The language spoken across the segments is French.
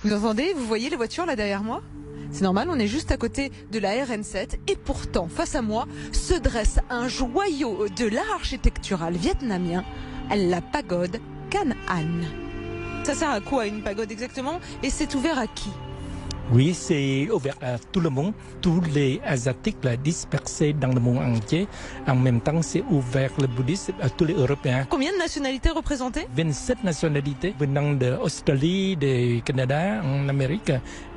Vous entendez, vous voyez les voitures là derrière moi? C'est normal, on est juste à côté de la RN7 et pourtant, face à moi, se dresse un joyau de l'art architectural vietnamien, la pagode Can An. Ça sert à quoi une pagode exactement et c'est ouvert à qui? Oui, c'est ouvert à tout le monde, tous les Asiatiques dispersés dans le monde entier. En même temps, c'est ouvert le bouddhisme à tous les Européens. Combien de nationalités représentées? 27 nationalités venant d'Australie, du Canada, en Amérique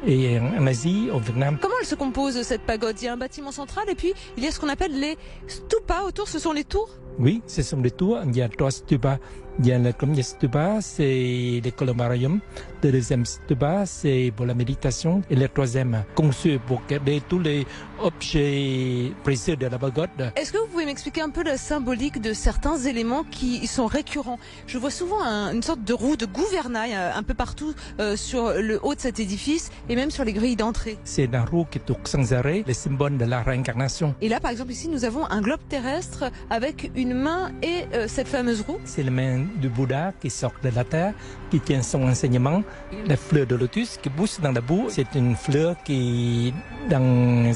et en Asie, au Vietnam. Comment elle se compose cette pagode? Il y a un bâtiment central et puis il y a ce qu'on appelle les stupas autour, ce sont les tours? Oui, ce sont des tours. Il y a 3 stupas. Il y a le premier stupa, c'est le columbarium. Le deuxième stupa, c'est pour la méditation. Et le troisième, conçu pour garder tous les objets précieux de la pagode. Est-ce que vous pouvez m'expliquer un peu la symbolique de certains éléments qui sont récurrents? Je vois souvent une sorte de roue de gouvernail un peu partout sur le haut de cet édifice et même sur les grilles d'entrée. C'est une roue qui tourne sans arrêt, le symbole de la réincarnation. Et là, par exemple, ici, nous avons un globe terrestre avec une main et cette fameuse roue. C'est la main du Bouddha qui sort de la terre, qui tient son enseignement. La fleur de lotus qui pousse dans la boue, c'est une fleur qui, dans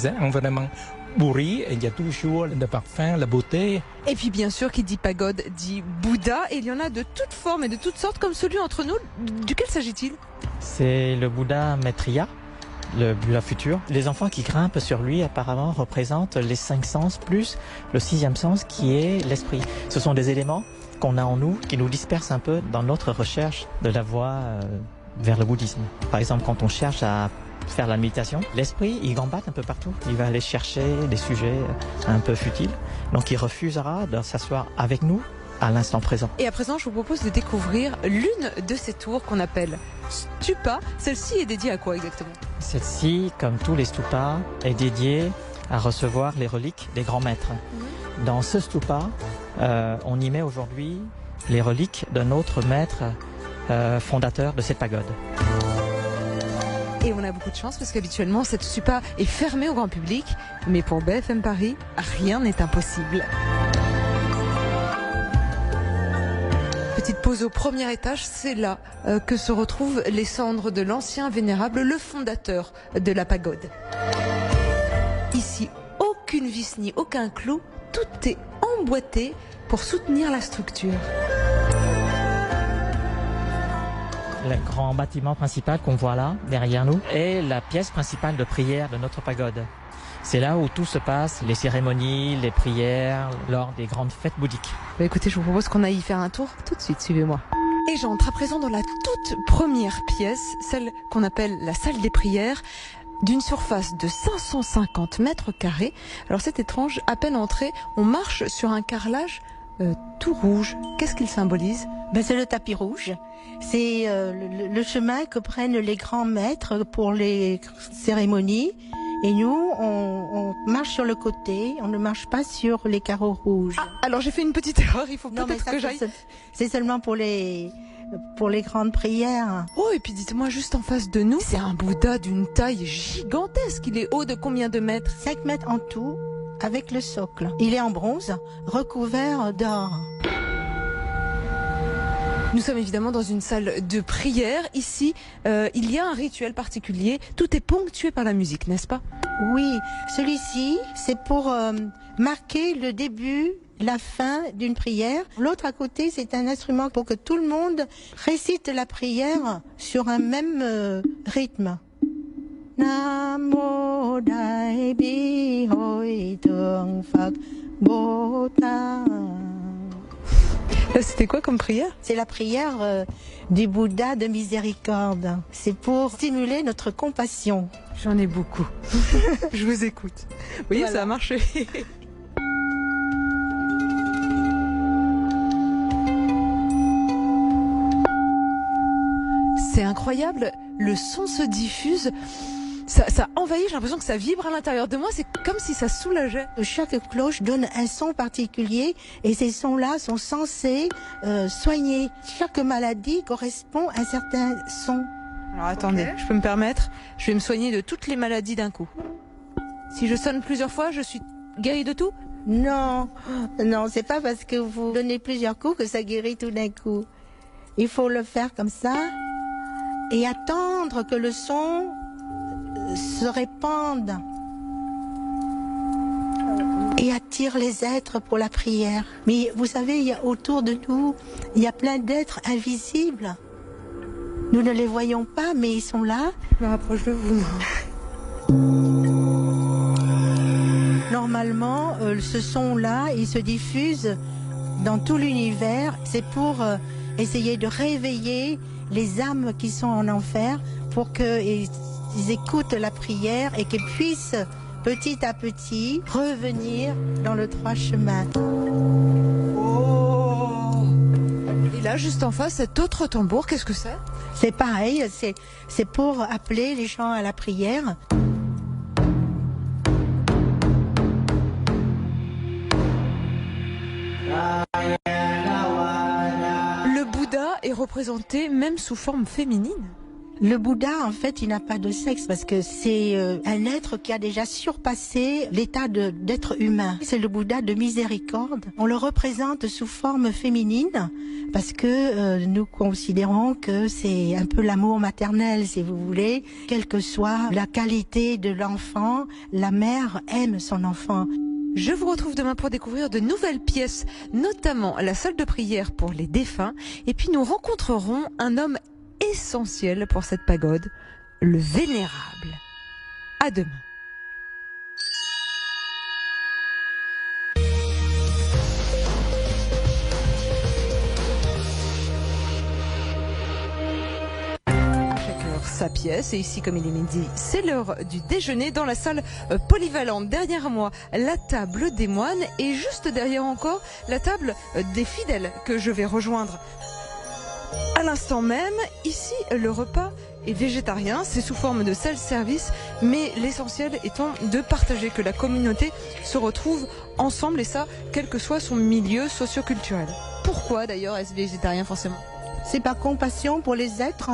un environnement pourri, il y a toujours le parfum, la beauté. Et puis bien sûr, qui dit pagode dit Bouddha, et il y en a de toutes formes et de toutes sortes, comme celui entre nous. Duquel s'agit-il? C'est le Bouddha Maitreya, le Bouddha futur. Les enfants qui grimpent sur lui apparemment représentent les 5 sens plus le 6e sens qui est l'esprit. Ce sont des éléments qu'on a en nous, qui nous dispersent un peu dans notre recherche de la voie vers le bouddhisme. Par exemple, quand on cherche à faire la méditation, l'esprit, il gambade un peu partout. Il va aller chercher des sujets un peu futiles. Donc il refusera de s'asseoir avec nous à l'instant présent. Et à présent, je vous propose de découvrir l'une de ces tours qu'on appelle stupa. Celle-ci est dédiée à quoi exactement? Celle-ci, comme tous les stupas, est dédiée à recevoir les reliques des grands maîtres. Dans ce stupa, on y met aujourd'hui les reliques d'un autre maître fondateur de cette pagode. Et on a beaucoup de chance parce qu'habituellement cette stupa est fermée au grand public, mais pour BFM Paris, rien n'est impossible. Petite pause au premier étage, c'est là que se retrouvent les cendres de l'ancien vénérable, le fondateur de la pagode. Ici, aucune vis ni aucun clou, tout est emboîté pour soutenir la structure. Le grand bâtiment principal qu'on voit là, derrière nous, est la pièce principale de prière de notre pagode. C'est là où tout se passe, les cérémonies, les prières, lors des grandes fêtes bouddhiques. Bah écoutez, je vous propose qu'on aille y faire un tour tout de suite, suivez-moi. Et j'entre à présent dans la toute première pièce, celle qu'on appelle la salle des prières, d'une surface de 550 mètres carrés. Alors c'est étrange, à peine entré, on marche sur un carrelage tout rouge. Qu'est-ce qu'il symbolise? C'est le tapis rouge. C'est le chemin que prennent les grands maîtres pour les cérémonies. Et nous, on marche sur le côté, on ne marche pas sur les carreaux rouges. Ah, alors j'ai fait une petite erreur, il faut peut-être que j'aille... C'est seulement pour les grandes prières. Oh, et puis dites-moi, juste en face de nous, c'est un Bouddha d'une taille gigantesque. Il est haut de combien de mètres? 5 mètres en tout, avec le socle. Il est en bronze, recouvert d'or. Nous sommes évidemment dans une salle de prière. Ici, il y a un rituel particulier. Tout est ponctué par la musique, n'est-ce pas? Oui, celui-ci, c'est pour marquer le début, la fin d'une prière. L'autre à côté, c'est un instrument pour que tout le monde récite la prière sur un même rythme. Namo Dai Bi Hoi Thượng Phật Bồ Tát. C'était quoi comme prière? C'est la prière du Bouddha de miséricorde. C'est pour stimuler notre compassion. J'en ai beaucoup. Je vous écoute. Vous voyez, voilà. Ça a marché. C'est incroyable, le son se diffuse. Ça envahit, j'ai l'impression que ça vibre à l'intérieur de moi, c'est comme si ça soulageait. Chaque cloche donne un son particulier et ces sons-là sont censés soigner. Chaque maladie correspond à un certain son. Alors attendez, je peux me permettre, je vais me soigner de toutes les maladies d'un coup. Si je sonne plusieurs fois, je suis guérie de tout? Non, non, c'est pas parce que vous donnez plusieurs coups que ça guérit tout d'un coup. Il faut le faire comme ça. et attendre que le son se répande et attire les êtres pour la prière. Mais vous savez, il y a autour de nous, il y a plein d'êtres invisibles. Nous ne les voyons pas, mais ils sont là. Je me rapproche de vous. Normalement, ce son-là, il se diffuse dans tout l'univers. C'est pour essayer de réveiller les âmes qui sont en enfer pour qu'ils écoutent la prière et qu'ils puissent petit à petit revenir dans le droit chemin. Oh. Et là, juste en face, cet autre tambour, qu'est-ce que c'est? C'est pareil, c'est pour appeler les gens à la prière. Le Bouddha est représenté même sous forme féminine. Le Bouddha, en fait, il n'a pas de sexe parce que c'est un être qui a déjà surpassé l'état d'être humain. C'est le Bouddha de miséricorde. On le représente sous forme féminine parce que nous considérons que c'est un peu l'amour maternel, si vous voulez. Quelle que soit la qualité de l'enfant, la mère aime son enfant. Je vous retrouve demain pour découvrir de nouvelles pièces, notamment la salle de prière pour les défunts. Et puis nous rencontrerons un homme essentiel pour cette pagode, le Vénérable. À demain. Sa pièce, et ici comme il est midi, c'est l'heure du déjeuner dans la salle polyvalente. Derrière moi, la table des moines et juste derrière encore la table des fidèles que je vais rejoindre à l'instant même. Ici, le repas est végétarien, c'est sous forme de self-service, mais l'essentiel étant de partager, que la communauté se retrouve ensemble, et ça, quel que soit son milieu socio-culturel. Pourquoi d'ailleurs est-ce végétarien forcément? C'est par compassion pour les êtres.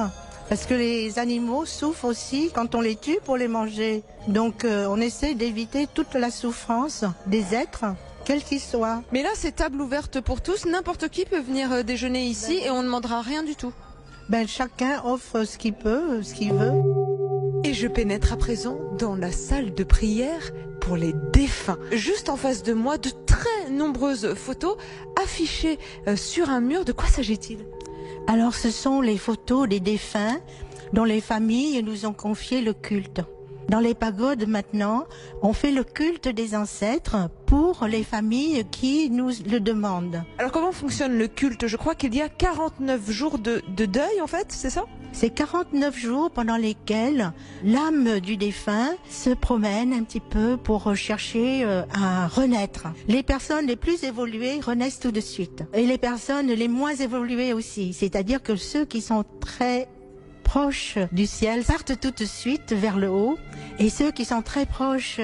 Parce que les animaux souffrent aussi quand on les tue pour les manger. Donc on essaie d'éviter toute la souffrance des êtres, quels qu'ils soient. Mais là, c'est table ouverte pour tous. N'importe qui peut venir déjeuner ici et on ne demandera rien du tout. Chacun offre ce qu'il peut, ce qu'il veut. Et je pénètre à présent dans la salle de prière pour les défunts. Juste en face de moi, de très nombreuses photos affichées sur un mur. De quoi s'agit-il ? Alors ce sont les photos des défunts dont les familles nous ont confié le culte. Dans les pagodes maintenant, on fait le culte des ancêtres pour les familles qui nous le demandent. Alors comment fonctionne le culte? Je crois qu'il y a 49 jours de deuil en fait, c'est ça? C'est 49 jours pendant lesquels l'âme du défunt se promène un petit peu pour chercher à renaître. Les personnes les plus évoluées renaissent tout de suite. Et les personnes les moins évoluées aussi. C'est-à-dire que ceux qui sont très proches du ciel partent tout de suite vers le haut, et ceux qui sont très proches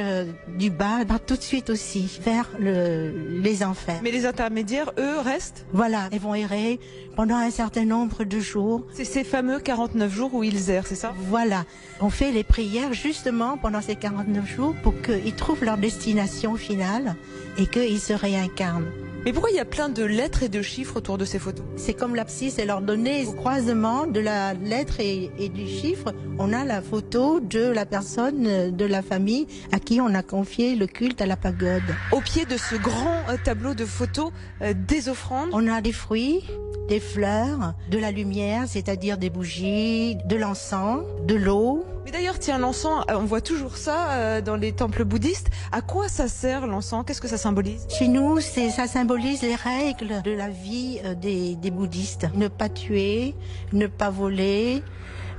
du bas partent tout de suite aussi vers les enfers. Mais les intermédiaires, eux, restent? Voilà, ils vont errer pendant un certain nombre de jours. C'est ces fameux 49 jours où ils errent, c'est ça? Voilà, on fait les prières justement pendant ces 49 jours pour qu'ils trouvent leur destination finale et qu'ils se réincarnent. Mais pourquoi il y a plein de lettres et de chiffres autour de ces photos? C'est comme l'abscisse et l'ordonnée. Au croisement de la lettre et du chiffre, on a la photo de la personne de la famille à qui on a confié le culte à la pagode. Au pied de ce grand tableau de photos des offrandes, on a des fruits, des fleurs, de la lumière, c'est-à-dire des bougies, de l'encens, de l'eau. Mais d'ailleurs, tiens, l'encens, on voit toujours ça dans les temples bouddhistes. À quoi ça sert l'encens? Qu'est-ce que ça symbolise? Chez nous, ça symbolise les règles de la vie des bouddhistes. Ne pas tuer, ne pas voler,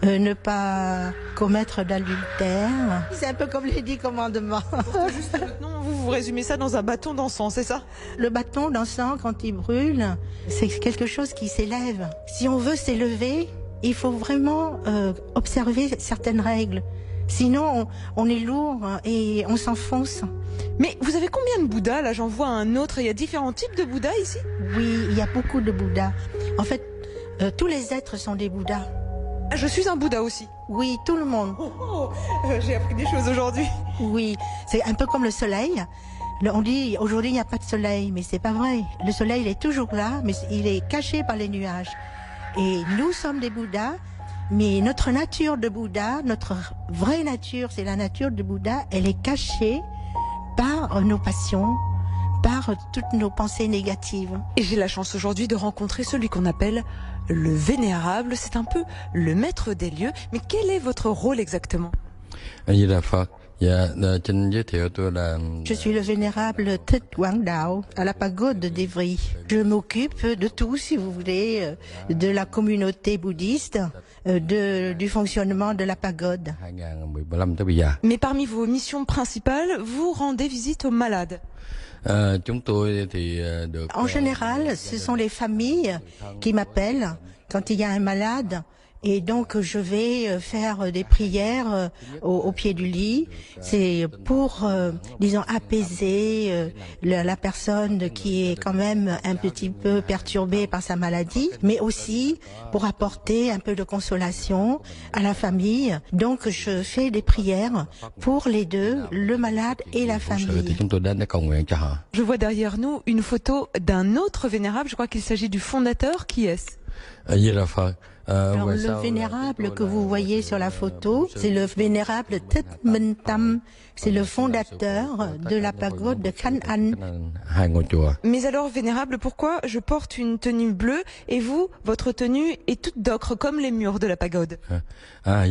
ne pas commettre d'adultère. C'est un peu comme les 10 commandements. Juste maintenant, vous résumez ça dans un bâton d'encens, c'est ça? Le bâton d'encens, quand il brûle, c'est quelque chose qui s'élève. Si on veut s'élever, il faut vraiment observer certaines règles. Sinon, on est lourd et on s'enfonce. Mais vous avez combien de Bouddhas? Là, j'en vois un autre. Il y a différents types de Bouddhas ici? Oui, il y a beaucoup de Bouddhas. En fait, tous les êtres sont des Bouddhas. Ah, je suis un Bouddha aussi? Oui, tout le monde. J'ai appris des choses aujourd'hui. Oui, c'est un peu comme le soleil. On dit aujourd'hui il n'y a pas de soleil, mais c'est pas vrai. Le soleil il est toujours là, mais il est caché par les nuages. Et nous sommes des Bouddhas Mais notre nature de Bouddha, notre vraie nature, c'est la nature de Bouddha, elle est cachée par nos passions, par toutes nos pensées négatives. Et j'ai la chance aujourd'hui de rencontrer celui qu'on appelle le Vénérable. C'est un peu le maître des lieux. Mais quel est votre rôle exactement ? Je suis le vénérable Tet Quang Dao à la pagode d'Evry. Je m'occupe de tout, si vous voulez, de la communauté bouddhiste, du fonctionnement de la pagode. Mais parmi vos missions principales, vous rendez visite aux malades. En général, ce sont les familles qui m'appellent quand il y a un malade. Et donc je vais faire des prières au pied du lit. C'est pour, disons, apaiser la personne qui est quand même un petit peu perturbée par sa maladie, mais aussi pour apporter un peu de consolation à la famille. Donc je fais des prières pour les deux, le malade et la famille. Je vois derrière nous une photo d'un autre vénérable. Je crois qu'il s'agit du fondateur. Qui est-ce ? Alors, le vénérable que vous voyez sur la photo, c'est le vénérable Tet Minh Tam. C'est le fondateur de la pagode de Khan An. Mais alors, vénérable, pourquoi je porte une tenue bleue et vous, votre tenue est toute d'ocre comme les murs de la pagode ? En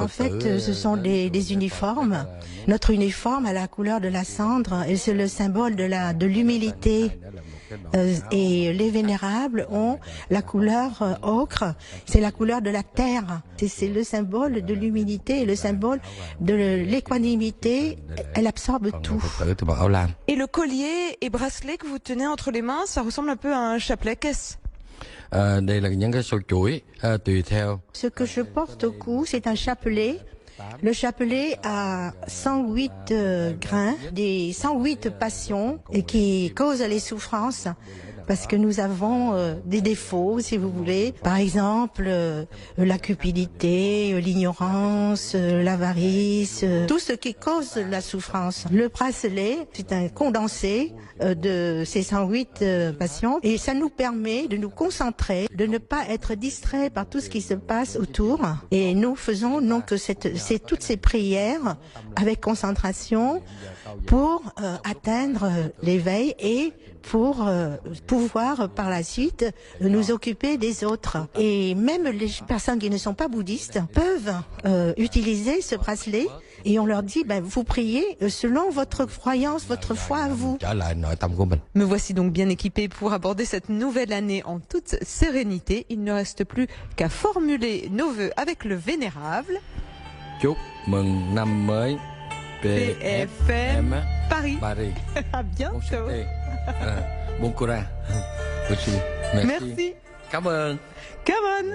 fait, ce sont des uniformes. Notre uniforme a la couleur de la cendre et c'est le symbole de l'humilité. Et les vénérables ont la couleur ocre, c'est la couleur de la terre. C'est le symbole de l'humilité et le symbole de l'équanimité. Elle absorbe tout. Et le collier et bracelet que vous tenez entre les mains, ça ressemble un peu à un chapelet. Qu'est-ce ? Ce que je porte au cou, c'est un chapelet. Le chapelet a 108 grains, des 108 passions et qui causent les souffrances parce que nous avons des défauts, si vous voulez. Par exemple, la cupidité, l'ignorance, l'avarice, tout ce qui cause la souffrance. Le bracelet, c'est un condensé de ces 108 passions et ça nous permet de nous concentrer, de ne pas être distrait par tout ce qui se passe autour. Et nous faisons donc toutes ces prières avec concentration pour atteindre l'éveil et pour pouvoir par la suite nous occuper des autres. Et même les personnes qui ne sont pas bouddhistes peuvent utiliser ce bracelet et on leur dit vous priez selon votre croyance, votre foi à vous. Me voici donc bien équipé pour aborder cette nouvelle année en toute sérénité. Il ne reste plus qu'à formuler nos vœux avec le Vénérable. Chúc mừng năm mới PFM Paris. À bientôt. Bon courage. Merci. Merci. Cảm ơn. Come on.